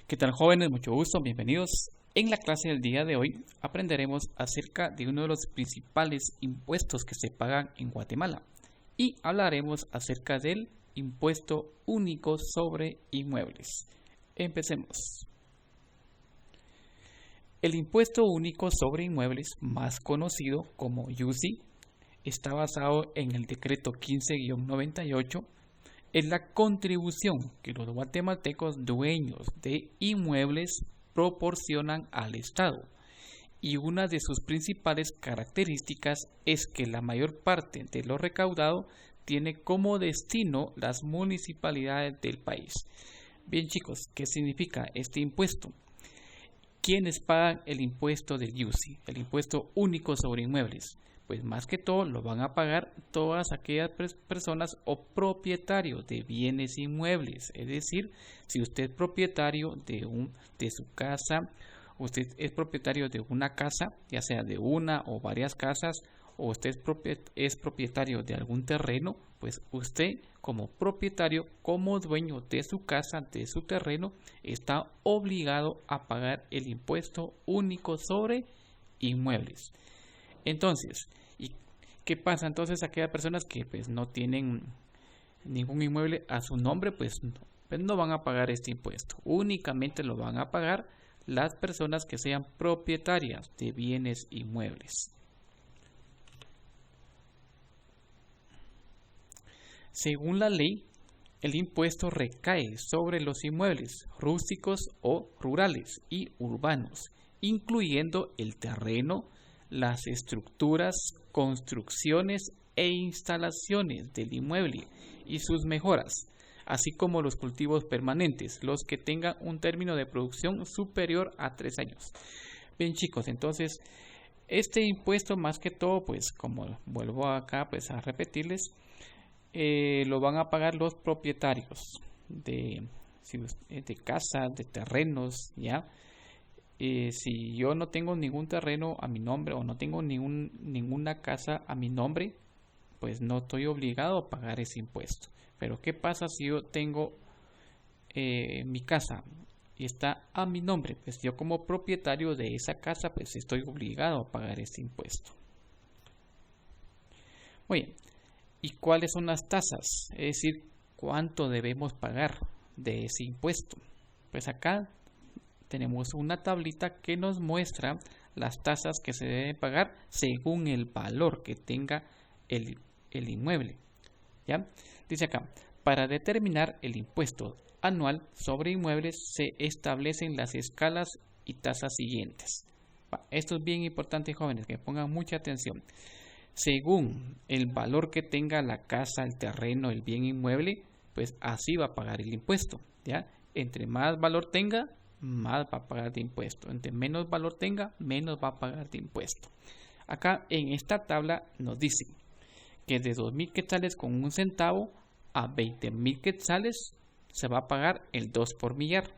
¿Qué tal, jóvenes? Mucho gusto, bienvenidos. En la clase del día de hoy aprenderemos acerca de uno de los principales impuestos que se pagan en Guatemala y hablaremos acerca del impuesto único sobre inmuebles. Empecemos. El impuesto único sobre inmuebles, más conocido como UCI, está basado en el decreto 15-98. Es la contribución que los guatemaltecos dueños de inmuebles proporcionan al Estado, y una de sus principales características es que la mayor parte de lo recaudado tiene como destino las municipalidades del país. Bien, chicos, ¿qué significa este impuesto? ¿Quiénes pagan el impuesto del UCI, el impuesto único sobre inmuebles? Pues más que todo lo van a pagar todas aquellas personas o propietarios de bienes inmuebles. Es decir, si usted es propietario de su casa, usted es propietario de una casa, ya sea de una o varias casas, o usted es propietario de algún terreno, pues usted como propietario, como dueño de su casa, de su terreno, está obligado a pagar el impuesto único sobre inmuebles. Entonces, ¿y qué pasa entonces a aquellas personas que pues no tienen ningún inmueble a su nombre? Pues no van a pagar este impuesto. Únicamente lo van a pagar las personas que sean propietarias de bienes inmuebles. Según la ley, el impuesto recae sobre los inmuebles rústicos o rurales y urbanos, incluyendo el terreno, las estructuras, construcciones e instalaciones del inmueble y sus mejoras, así como los cultivos permanentes, los que tengan un término de producción superior a 3 años. Bien, chicos, entonces este impuesto, más que todo, pues como vuelvo acá pues a repetirles, lo van a pagar los propietarios de casas, de terrenos, ¿ya? Si yo no tengo ningún terreno a mi nombre o no tengo ninguna casa a mi nombre, pues no estoy obligado a pagar ese impuesto. Pero ¿qué pasa si yo tengo mi casa y está a mi nombre? Pues yo como propietario de esa casa, pues estoy obligado a pagar ese impuesto. Muy bien. ¿Y cuáles son las tasas? Es decir, ¿cuánto debemos pagar de ese impuesto? Pues acá tenemos una tablita que nos muestra las tasas que se deben pagar según el valor que tenga el inmueble. ¿Ya? Dice acá, para determinar el impuesto anual sobre inmuebles se establecen las escalas y tasas siguientes. Esto es bien importante, jóvenes, que pongan mucha atención. Según el valor que tenga la casa, el terreno, el bien inmueble, pues así va a pagar el impuesto. ¿Ya? Entre más valor tenga, más va a pagar de impuesto. Entre menos valor tenga, menos va a pagar de impuesto. Acá en esta tabla nos dice que de 2,000 quetzales con un centavo a 20,000 quetzales se va a pagar el 2 por millar.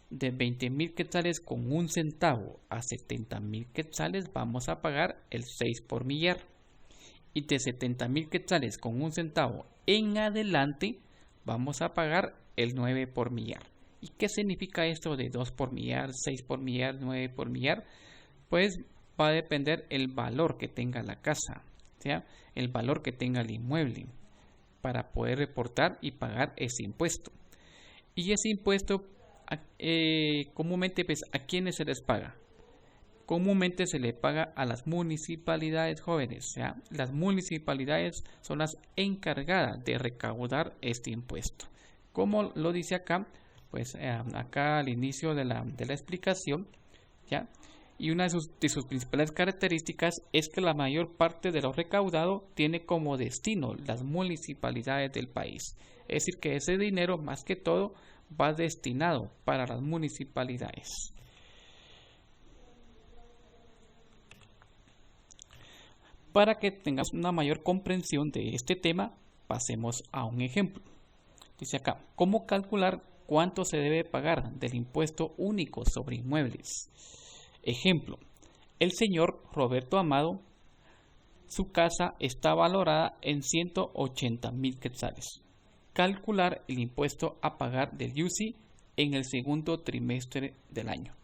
De 20,000 quetzales con un centavo a 70,000 quetzales vamos a pagar el 6 por millar. Y de 70,000 quetzales con un centavo en adelante vamos a pagar el 9 por millar. ¿Y qué significa esto de 2 por millar, 6 por millar, 9 por millar? Pues va a depender el valor que tenga la casa, ¿sí? El valor que tenga el inmueble para poder reportar y pagar ese impuesto. Y ese impuesto comúnmente, pues, ¿a quiénes se les paga? Comúnmente se le paga a las municipalidades, jóvenes. ¿Ya? Las municipalidades son las encargadas de recaudar este impuesto. Como lo dice acá, pues acá al inicio de la explicación, ¿ya? Y una de sus principales características es que la mayor parte de lo recaudado tiene como destino las municipalidades del país. Es decir, que ese dinero, más que todo, va destinado para las municipalidades. Para que tengas una mayor comprensión de este tema, pasemos a un ejemplo. Dice acá, ¿cómo calcular cuánto se debe pagar del impuesto único sobre inmuebles? Ejemplo, el señor Roberto Amado, su casa está valorada en 180,000 quetzales. Calcular el impuesto a pagar del UCI en el segundo trimestre del año.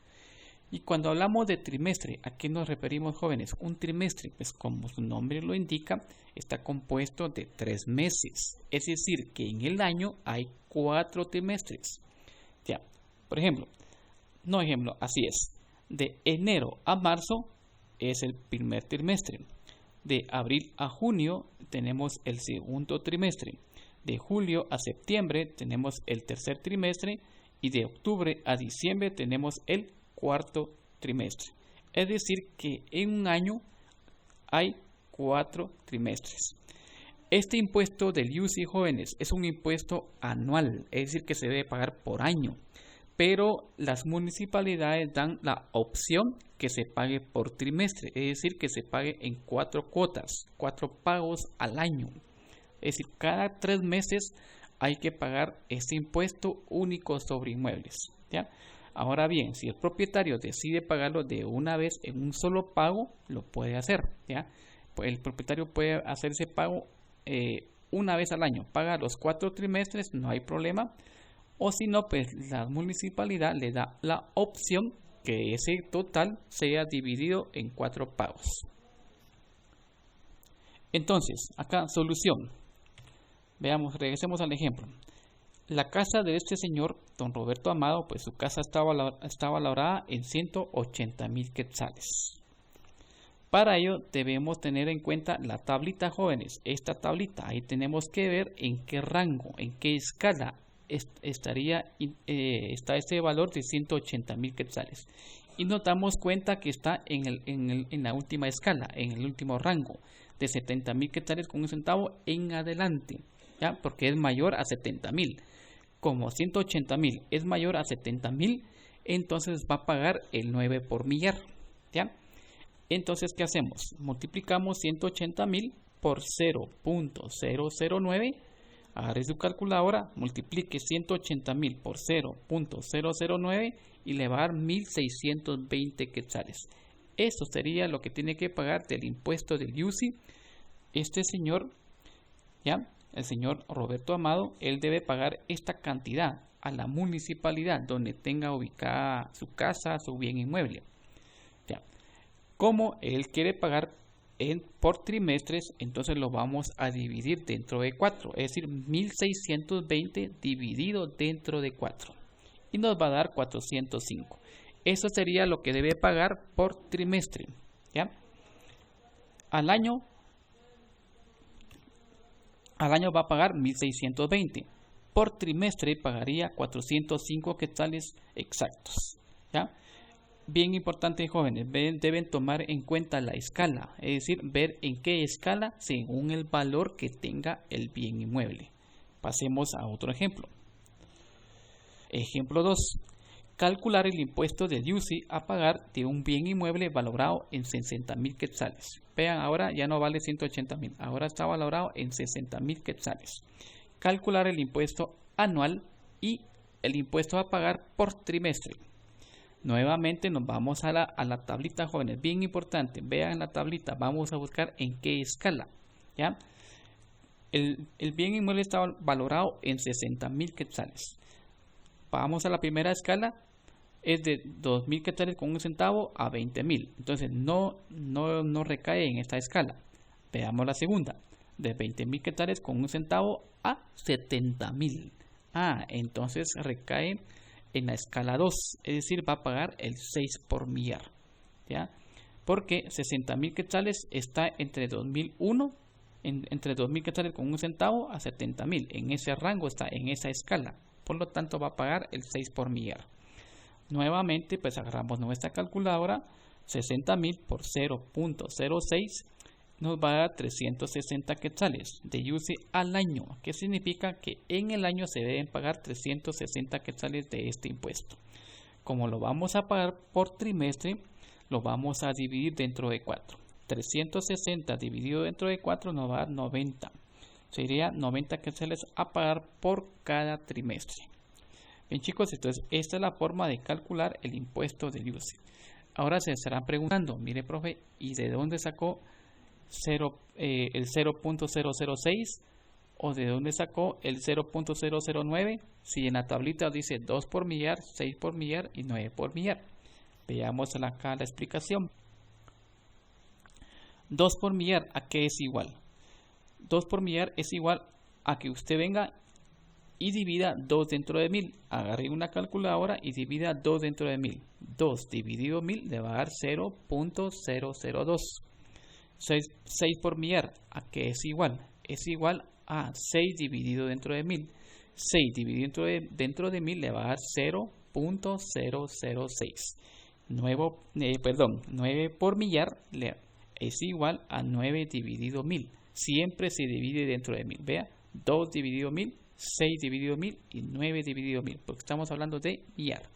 Y cuando hablamos de trimestre, ¿a qué nos referimos, jóvenes? Un trimestre, pues como su nombre lo indica, está compuesto de 3 meses. Es decir, que en el año hay 4 trimestres. Ya, por ejemplo, así es. De enero a marzo es el primer trimestre. De abril a junio tenemos el segundo trimestre. De julio a septiembre tenemos el tercer trimestre. Y de octubre a diciembre tenemos el cuarto trimestre. Es decir que en un año hay 4 trimestres. Este impuesto del IUSI, jóvenes, es un impuesto anual, es decir que se debe pagar por año. Pero las municipalidades dan la opción que se pague por trimestre, es decir que se pague en 4 cuotas, 4 pagos al año. Es decir, cada 3 meses hay que pagar este impuesto único sobre inmuebles, ¿ya? Ahora bien, si el propietario decide pagarlo de una vez en un solo pago, lo puede hacer, ¿ya? Pues el propietario puede hacer ese pago una vez al año, paga los 4 trimestres, no hay problema. O si no, pues la municipalidad le da la opción que ese total sea dividido en 4 pagos. Entonces, acá solución. Veamos, regresemos al ejemplo. La casa de este señor, don Roberto Amado, pues su casa estaba valorada en 180,000 quetzales. Para ello debemos tener en cuenta la tablita, jóvenes. Esta tablita, ahí tenemos que ver en qué rango, en qué escala está este valor de 180,000 quetzales. Y nos damos cuenta que está en la última escala, en el último rango, de 70,000 quetzales con un centavo en adelante, ¿ya? Porque es mayor a 70,000. Como 180,000 es mayor a 70,000, entonces va a pagar el 9 por millar, ¿ya? Entonces, ¿qué hacemos? Multiplicamos 180,000 por 0.009. Agarre su calculadora, multiplique 180,000 por 0.009 y le va a dar 1,620 quetzales. Eso sería lo que tiene que pagar del impuesto del IUSI. Este señor, ¿ya? El señor Roberto Amado, él debe pagar esta cantidad a la municipalidad donde tenga ubicada su casa, su bien inmueble. ¿Ya? Como él quiere pagar por trimestres, entonces lo vamos a dividir dentro de 4, es decir, 1,620 dividido dentro de 4. Y nos va a dar 405. Eso sería lo que debe pagar por trimestre, ¿ya? Al año va a pagar 1,620. Por trimestre pagaría 405 quetzales exactos, ¿ya? Bien importante, jóvenes, deben tomar en cuenta la escala, es decir, ver en qué escala según el valor que tenga el bien inmueble. Pasemos a otro ejemplo. Ejemplo 2. Calcular el impuesto de IUSI a pagar de un bien inmueble valorado en 60,000 quetzales. Vean, ahora ya no vale 180,000, ahora está valorado en 60,000 quetzales. Calcular el impuesto anual y el impuesto a pagar por trimestre. Nuevamente nos vamos a la tablita, jóvenes, bien importante. Vean la tablita, vamos a buscar en qué escala, ¿ya? El bien inmueble está valorado en 60,000 quetzales. Vamos a la primera escala, es de 2,000 quetzales con un centavo a 20,000. Entonces no recae en esta escala. Veamos la segunda, de 20,000 quetzales con un centavo a 70,000. Entonces recae en la escala 2, es decir, va a pagar el 6 por millar, ¿ya? Porque 60,000 quetzales está entre 2001, entre 2,000 quetzales con un centavo a 70,000. En ese rango está, en esa escala. Por lo tanto, va a pagar el 6 por millar. Nuevamente, pues agarramos nuestra calculadora. 60,000 por 0.06 nos va a dar 360 quetzales de IUSI al año, que significa que en el año se deben pagar 360 quetzales de este impuesto. Como lo vamos a pagar por trimestre, lo vamos a dividir dentro de 4. 360 dividido dentro de 4 nos va a dar 90. Sería 90 quetzales a pagar por cada trimestre. Bien, chicos, entonces esta es la forma de calcular el impuesto del IUSI. Ahora se estarán preguntando, mire, profe, ¿y de dónde sacó el 0.006 o de dónde sacó el 0.009 si en la tablita dice 2 por millar, 6 por millar y 9 por millar. Veamos acá la explicación. 2 por millar, ¿a qué es igual? 2 por millar es igual a que usted venga y divida 2 dentro de 1000. Agarre una calculadora y divida 2 dentro de 1000. 2 dividido 1000 le va a dar 0.002. 6 por millar, ¿a qué es igual? Es igual a 6 dividido dentro de 1000. 6 dividido dentro de 1000 le va a dar 0.006. 9 por millar es igual a 9 dividido 1000. Siempre se divide dentro de 1000. Vea, 2 dividido 1000, 6 dividido 1000 y 9 dividido 1000, porque estamos hablando de millar.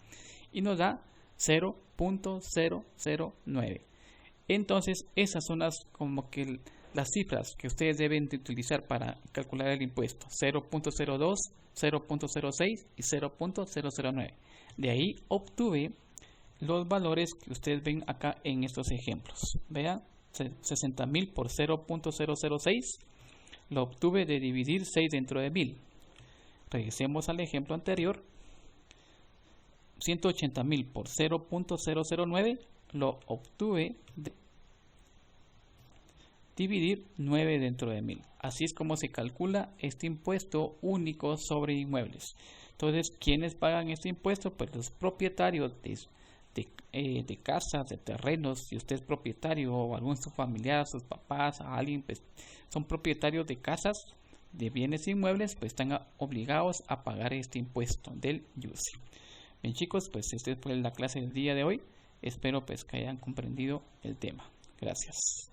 Y nos da 0.009. Entonces, esas son las cifras que ustedes deben de utilizar para calcular el impuesto. 0.02, 0.06 y 0.009. De ahí obtuve los valores que ustedes ven acá en estos ejemplos. Vean, 60.000 por 0.006 lo obtuve de dividir 6 dentro de 1000. Regresemos al ejemplo anterior. 180.000 por 0.009 lo obtuve de dividir 9 dentro de 1000. Así es como se calcula este impuesto único sobre inmuebles. Entonces, ¿quiénes pagan este impuesto? Pues los propietarios de casas, de terrenos. Si usted es propietario o algún familiar, sus papás, a alguien, pues son propietarios de casas, de bienes inmuebles, pues están obligados a pagar este impuesto del IUSI. Bien, chicos, pues esta fue la clase del día de hoy. Espero pues que hayan comprendido el tema. Gracias.